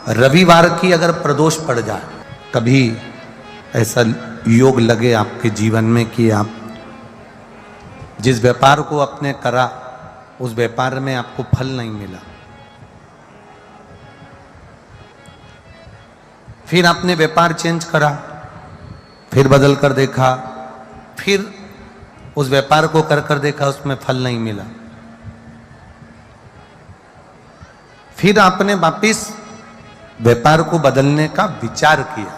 रविवार की अगर प्रदोष पड़ जाए, कभी ऐसा योग लगे आपके जीवन में कि आप जिस व्यापार को आपने करा उस व्यापार में आपको फल नहीं मिला, फिर आपने व्यापार चेंज करा, फिर बदल कर देखा, फिर उस व्यापार को कर देखा, उसमें फल नहीं मिला, फिर आपने वापिस व्यापार को बदलने का विचार किया,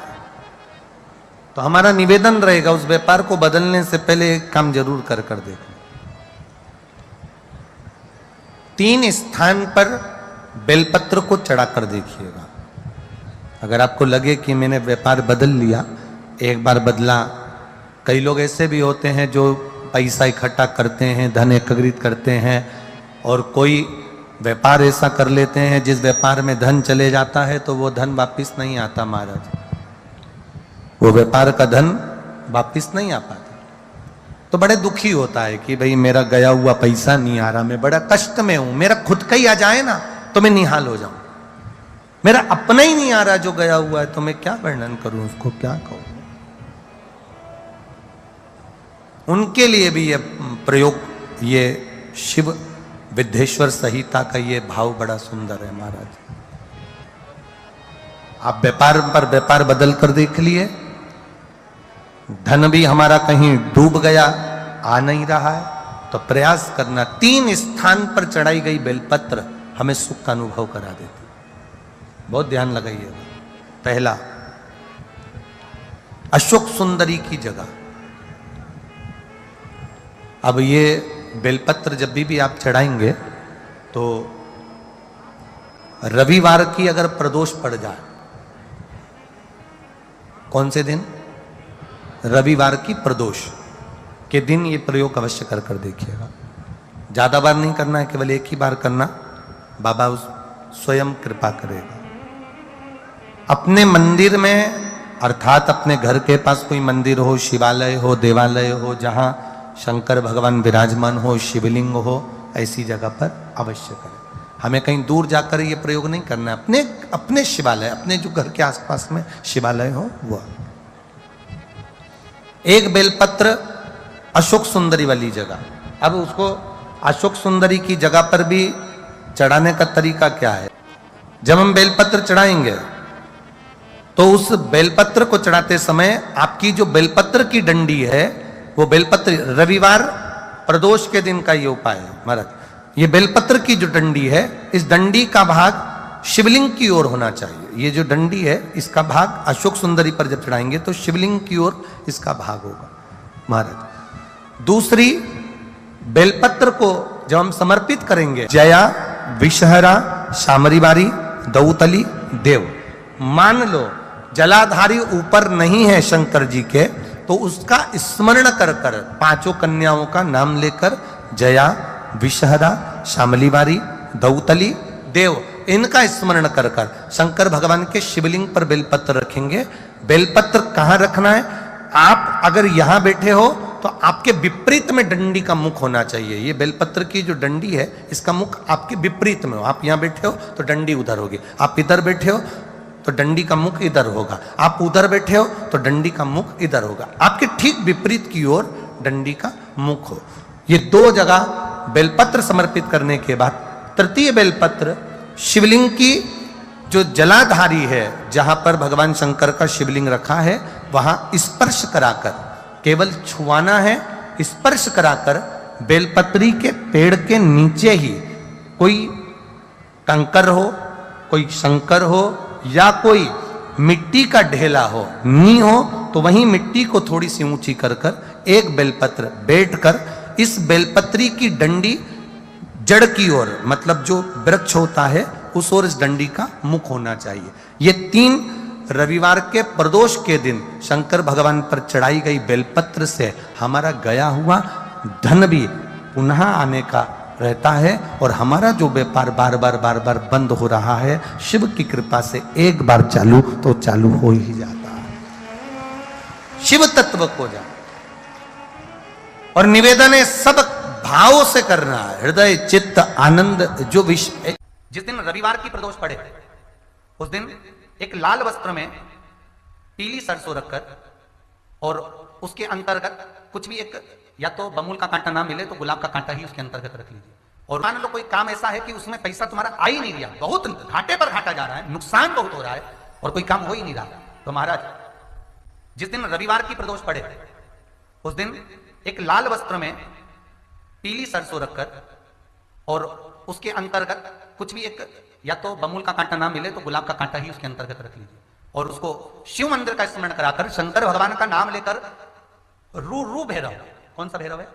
तो हमारा निवेदन रहेगा उस व्यापार को बदलने से पहले एक काम जरूर कर देखना। 3 स्थान पर बेलपत्र को चढ़ाकर देखिएगा। अगर आपको लगे कि मैंने व्यापार बदल लिया, एक बार बदला, कई लोग ऐसे भी होते हैं जो पैसा इकट्ठा करते हैं, धन एकत्रित करते हैं, और कोई व्यापार ऐसा कर लेते हैं जिस व्यापार में धन चले जाता है तो वो धन वापिस नहीं आता महाराज, वो व्यापार का धन वापिस नहीं आ पाता। तो बड़े दुखी होता है कि भाई मेरा गया हुआ पैसा नहीं आ रहा, मैं बड़ा कष्ट में हूं, मेरा खुद का ही आ जाए ना तो मैं निहाल हो जाऊं, मेरा अपना ही नहीं आ रहा जो गया हुआ है, तो मैं क्या वर्णन करूं, उसको क्या कहूं। उनके लिए भी ये प्रयोग, ये शिव विद्येश्वर संहिता का ये भाव बड़ा सुंदर है महाराज। आप व्यापार पर व्यापार बदल कर देख लिए, धन भी हमारा कहीं डूब गया, आ नहीं रहा है, तो प्रयास करना 3 स्थान पर चढ़ाई गई बेलपत्र हमें सुख का अनुभव करा देती। बहुत ध्यान लगाइए। पहला, अशोक सुंदरी की जगह। अब ये बेलपत्र जब भी आप चढ़ाएंगे तो रविवार की अगर प्रदोष पड़ जाए, कौन से दिन? रविवार की प्रदोष के दिन ये प्रयोग अवश्य कर देखिएगा। ज्यादा बार नहीं करना है, केवल एक ही बार करना, बाबा उस स्वयं कृपा करेगा। अपने मंदिर में, अर्थात अपने घर के पास कोई मंदिर हो, शिवालय हो, देवालय हो, जहां शंकर भगवान विराजमान हो, शिवलिंग हो, ऐसी जगह पर अवश्य करें। हमें कहीं दूर जाकर ये प्रयोग नहीं करना है, अपने शिवालय, अपने जो घर के आसपास में शिवालय हो वो। एक बेलपत्र अशोक सुंदरी वाली जगह। अब उसको अशोक सुंदरी की जगह पर भी चढ़ाने का तरीका क्या है? जब हम बेलपत्र चढ़ाएंगे तो उस बेलपत्र को चढ़ाते समय आपकी जो बेलपत्र की डंडी है, वो बेलपत्र, रविवार प्रदोष के दिन का ये उपाय है महाराज। ये बेलपत्र की जो डंडी है, इस डंडी का भाग शिवलिंग की ओर होना चाहिए। ये जो डंडी है, इसका भाग अशोक सुंदरी पर जब चढ़ाएंगे तो शिवलिंग की ओर इसका भाग होगा महाराज। दूसरी, बेलपत्र को जब हम समर्पित करेंगे, जया, विषहरा, शामरीवारी, दौतली, देव, मान लो जलाधारी ऊपर नहीं है शंकर जी के, तो उसका स्मरण कर 5 कन्याओं का नाम लेकर जया, विषहरा, शामलीवारी, दौतली, देव, इनका स्मरण कर शंकर भगवान के शिवलिंग पर बेलपत्र रखेंगे। बेलपत्र कहां रखना है? आप अगर यहां बैठे हो तो आपके विपरीत में डंडी का मुख होना चाहिए। ये बेलपत्र की जो डंडी है, इसका मुख आपके विपरीत में हो। आप यहां बैठे हो तो डंडी उधर होगी, आप इधर बैठे हो तो डंडी का मुख इधर होगा, आप उधर बैठे हो तो डंडी का मुख इधर होगा। आपके ठीक विपरीत की ओर डंडी का मुख हो। ये 2 जगह बेलपत्र समर्पित करने के बाद, तृतीय बेलपत्र शिवलिंग की जो जलाधारी है, जहां पर भगवान शंकर का शिवलिंग रखा है, वहां स्पर्श कराकर, केवल छुआना है, स्पर्श कराकर बेलपत्री के पेड़ के नीचे ही कोई कंकर हो, कोई शंकर हो, या कोई मिट्टी का ढेला हो, नी हो, तो वहीं मिट्टी को थोड़ी सी ऊंची कर एक बेलपत्र बैठकर इस बेलपत्री की डंडी जड़ की ओर, मतलब जो वृक्ष होता है उस ओर इस डंडी का मुख होना चाहिए। ये 3 रविवार के प्रदोष के दिन शंकर भगवान पर चढ़ाई गई बेलपत्र से हमारा गया हुआ धन भी पुनः आने का रहता है, और हमारा जो व्यापार बार बार बंद हो रहा है, शिव की कृपा से एक बार चालू तो चालू हो ही जाता है। शिव तत्व को जान, और निवेदन है सब भाव से करना है, हृदय चित्त आनंद। जो विश्व, जिस दिन रविवार की प्रदोष पड़े उस दिन एक लाल वस्त्र में पीली सरसों रखकर और उसके अंतर्गत कुछ भी एक, या तो बमूल का कांटा ना मिले तो गुलाब का कांटा ही उसके अंतर्गत रख लीजिए। और मान लो कोई काम ऐसा है कि उसमें पैसा तुम्हारा आ ही नहीं रहा, बहुत घाटे पर घाटा जा रहा है, नुकसान बहुत हो रहा है और कोई काम हो ही नहीं रहा, तो महाराज जिस दिन रविवार की प्रदोष पड़े उस दिन एक लाल वस्त्र में पीली सरसों रखकर और उसके अंतर्गत कुछ भी एक, या तो बमूल का कांटा ना मिले तो गुलाब का कांटा ही उसके अंतर्गत रख लीजिए और उसको शिव मंदिर का स्मरण कराकर शंकर भगवान का नाम लेकर रू भैरव, कौन सा भैरव है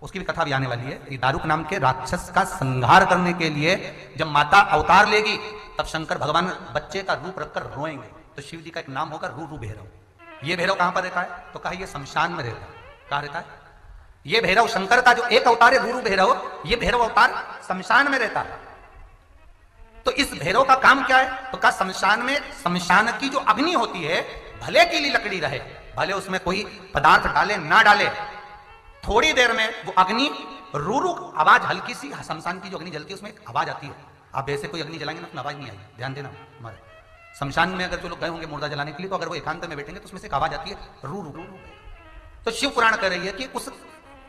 उसकी भी कथा भी आने वाली है। ये दारुक नाम के राक्षस का संहार करने के लिए जब माता अवतार लेगी तब शंकर भगवान बच्चे का रूप रखकर रोएंगे, तो शिव जी का एक नाम होगा रू भैरव। ये भैरव कहां पर रहता है, तो कहा ये शमशान में रहता है। कहां रहता है ये भैरव? शंकर का जो एक अवतार है रू भैरव, ये भैरव अवतार शमशान में रहता है। तो इस भैरव का काम क्या है, तो कहा शमशान में, शमशान की जो अग्नि होती है भले गीली लकड़ी रहे, भले उसमें कोई पदार्थ डाले ना डाले, थोड़ी देर में वो अग्नि रू आवाज, हल्की सी शमशान की जो अग्नि जलती है उसमें एक आवाज आती है। आप वैसे कोई अग्नि जलाएंगे ना तो आवाज नहीं आई, ध्यान देना। हमारे शमशान में अगर जो लोग गए होंगे मुर्दा जलाने के लिए, तो अगर वो एकांत में बैठेंगे तो उसमें से एक आवाज आती है रू रू। तो शिव पुराण कह रही है कि उस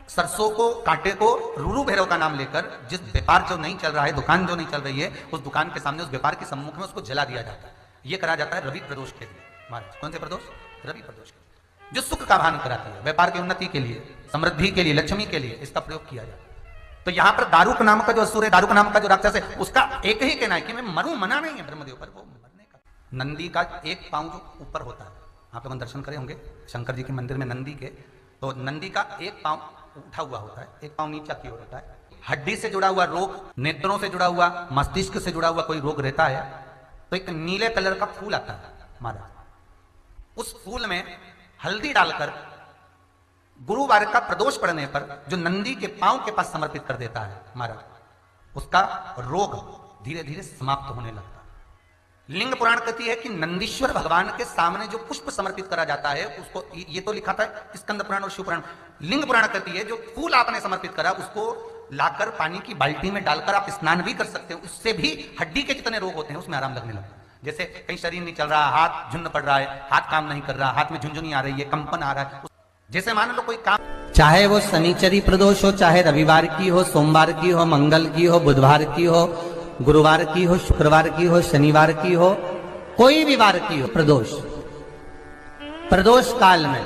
सरसों को, कांटे को रूरू भैरव का नाम लेकर जिस व्यापार जो नहीं चल रहा है, दुकान जो नहीं चल रही है, उस दुकान के सामने, उस व्यापार के सम्मुख में उसको जला दिया जाता है। यह करा जाता है रवि प्रदोष के लिए। महाराज कौन से प्रदोष? रवि प्रदोष के लिए, जो सुख का भान कराती है, व्यापार की उन्नति के लिए, समृद्धि के लिए, लक्ष्मी के लिए इसका प्रयोग किया जाता है। तो यहां पर दारुक नाम का जो असुर है, दारुक नाम का जो राक्षस है, उसका एक ही कहना है कि मैं मरूं, मना नहीं है ब्रह्मदेव पर, वो मरने का। नंदी का एक पांव जो ऊपर होता है, आप लोग दर्शन करे होंगे शंकर जी के मंदिर में नंदी के, तो नंदी का एक पांव उठा हुआ होता है, एक पांव नीचा की ओर होता है। हड्डी से जुड़ा हुआ रोग, नेत्रों से जुड़ा हुआ, मस्तिष्क से जुड़ा हुआ कोई रोग रहता है तो एक नीले कलर का फूल आता है महाराज, उस फूल में हल्दी डालकर गुरुवार का प्रदोष पड़ने पर जो नंदी के पांव के पास समर्पित कर देता है महाराज, उसका रोग धीरे धीरे समाप्त होने लगता है। लिंग पुराण कहती है कि नंदीश्वर भगवान के सामने जो पुष्प समर्पित करा जाता है उसको, ये तो लिखा था स्कंद पुराण और शिव पुराण, लिंग पुराण कहती है जो फूल आपने समर्पित करा उसको लाकर पानी की बाल्टी में डालकर आप स्नान भी कर सकते हो, उससे भी हड्डी के जितने रोग होते हैं उसमें आराम लगने लगता है। जैसे कहीं शरीर नहीं चल रहा, हाथ झुन्न पड़ रहा है, हाथ काम नहीं कर रहा, हाथ में झुंझुनी आ रही है, कंपन आ रहा है, जैसे मान लो कोई काम, चाहे वो शनिचरी प्रदोष हो, चाहे रविवार की हो, सोमवार की हो, मंगल की हो, बुधवार की हो, गुरुवार की हो, शुक्रवार की हो, शनिवार की हो, कोई भी वार की हो, प्रदोष, प्रदोष काल में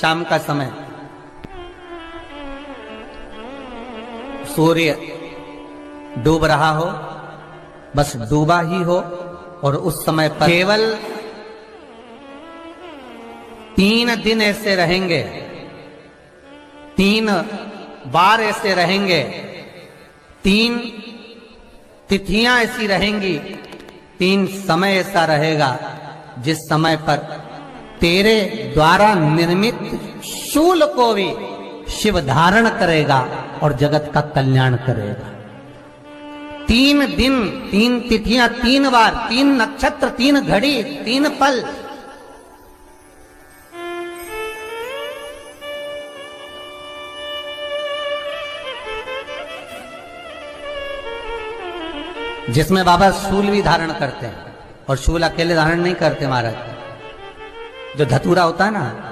शाम का समय सूर्य डूब रहा हो, बस डूबा ही हो, और उस समय पर केवल 3 दिन ऐसे रहेंगे, 3 बार ऐसे रहेंगे, 3 तिथियां ऐसी रहेंगी, 3 समय ऐसा रहेगा जिस समय पर तेरे द्वारा निर्मित शूल को भी शिव धारण करेगा और जगत का कल्याण करेगा। 3 दिन, 3 तिथियां, 3 बार, 3 नक्षत्र, 3 घड़ी, 3 पल, जिसमें बाबा शूल भी धारण करते हैं, और शूल अकेले धारण नहीं करते महाराज, जो धतूरा होता है ना,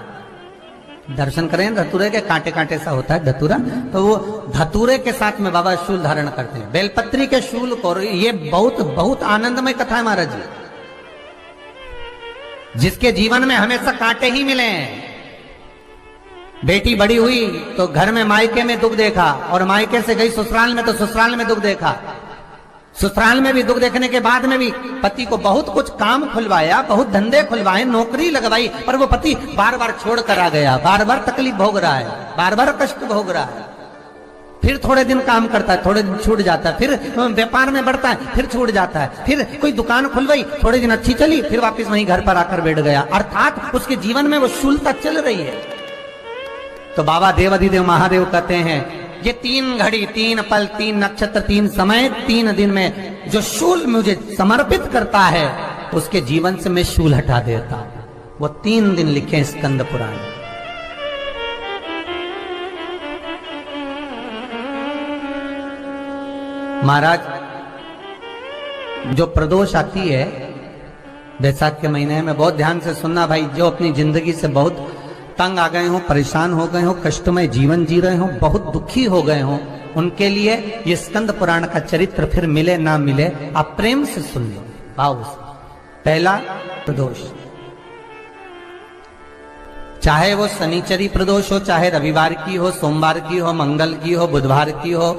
दर्शन करें धतूरे के, कांटे कांटे सा होता है धतूरा, तो वो धतूरे के साथ में बाबा शूल धारण करते हैं, बेलपत्री के शूल को। ये बहुत बहुत आनंदमय कथा है महाराज जी, जिसके जीवन में हमेशा कांटे ही मिले हैं। बेटी बड़ी हुई तो घर में मायके में दुख देखा, और मायके से गई ससुराल में तो ससुराल में दुख देखा, ससुराल में भी दुख देखने के बाद में भी पति को बहुत कुछ काम खुलवाया, बहुत धंधे खुलवाए, नौकरी लगवाई, पर वो पति बार बार छोड़ कर आ गया, बार बार तकलीफ भोग रहा है, बार बार कष्ट भोग रहा है। फिर थोड़े दिन काम करता है, थोड़े दिन छूट जाता है, फिर व्यापार में बढ़ता है, फिर छूट जाता है, फिर कोई दुकान खुलवाई, थोड़े दिन अच्छी चली, फिर वापस वहीं घर पर आकर बैठ गया, अर्थात उसके जीवन में वो शूलता चल रही है। तो बाबा देवाधिदेव महादेव कहते हैं ये 3 घड़ी, 3 पल, 3 नक्षत्र, 3 समय, 3 दिन में जो शूल मुझे समर्पित करता है उसके जीवन से मैं शूल हटा देता हूं। वो 3 दिन लिखे स्कंद पुराण। महाराज जो प्रदोष आती है बैसाख के महीने में, बहुत ध्यान से सुनना भाई, जो अपनी जिंदगी से बहुत तंग आ गए हो, परेशान हो गए हो, कष्टमय जीवन जी रहे हो, बहुत दुखी हो गए हो, उनके लिए ये स्कंद पुराण का चरित्र फिर मिले ना मिले, आप प्रेम से सुन लो भाव से। पहला प्रदोष, चाहे वो शनिचरी प्रदोष हो, चाहे रविवार की हो, सोमवार की हो, मंगल की हो, बुधवार की हो,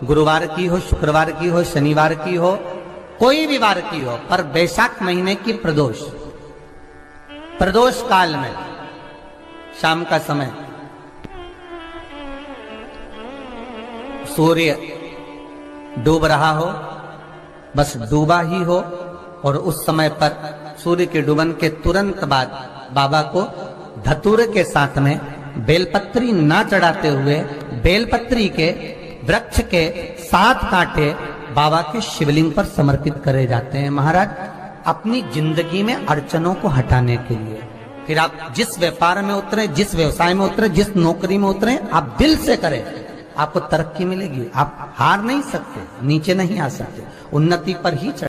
गुरुवार की हो, शुक्रवार की हो, शनिवार की हो, कोई भी वार की हो, पर बैसाख महीने की प्रदोष, प्रदोष काल में शाम का समय सूर्य डूब रहा हो, बस डूबा ही हो, और उस समय पर सूर्य के डूबन के तुरंत बाद बाबा को धतूरे के साथ में बेलपत्री ना चढ़ाते हुए बेलपत्री के वृक्ष के 7 कांटे बाबा के शिवलिंग पर समर्पित करे जाते हैं महाराज, अपनी जिंदगी में अड़चनों को हटाने के लिए। फिर आप जिस व्यापार में उतरे, जिस व्यवसाय में उतरे, जिस नौकरी में उतरे, आप दिल से करें, आपको तरक्की मिलेगी। आप हार नहीं सकते, नीचे नहीं आ सकते, उन्नति पर ही चढ़